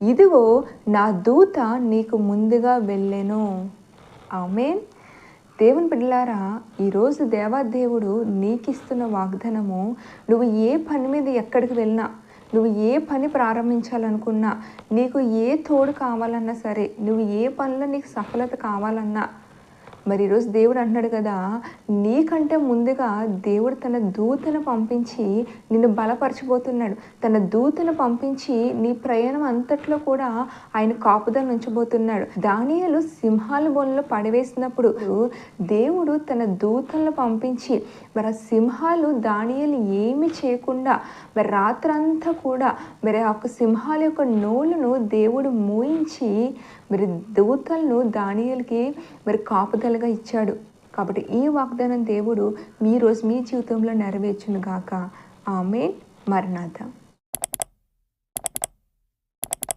ఇదిగో నా దూత నీకు ముందుగా వెళ్ళెను. ఆమేన్. దేవుని బిడ్డలారా, ఈరోజు దేవాదేవుడు నీకిస్తున్న వాగ్దానము, నువ్వు ఏ పని మీద ఎక్కడికి వెళ్ళినా, నువ్వు ఏ పని ప్రారంభించాలనుకున్నా, నీకు ఏ తోడు కావాలన్నా సరే, నువ్వు ఏ పనిలో నీకు సఫలత కావాలన్నా, మరి ఈరోజు దేవుడు అంటున్నాడు కదా, నీకంటే ముందుగా దేవుడు తన దూతను పంపించి నిన్ను బలపరచబోతున్నాడు. తన దూతను పంపించి నీ ప్రయాణం అంతట్లో కూడా ఆయన కాపుదల ఉంచబోతున్నాడు. దానియేలు సింహాల బోన్లో పడవేసినప్పుడు దేవుడు తన దూతలను పంపించి మరి ఆ సింహాలు దానియేలు ఏమి చేయకుండా మరి రాత్రంతా కూడా మరి ఆ యొక్క సింహాల యొక్క నోళ్ళను దేవుడు మూయించి మరి దూతలను దానియేలుకి మరి కాపుదలగా ఇచ్చాడు. కాబట్టి ఈ వాగ్దానం దేవుడు మీ రోజు మీ జీవితంలో నెరవేర్చును గాక. ఆమేన్. మరణాత.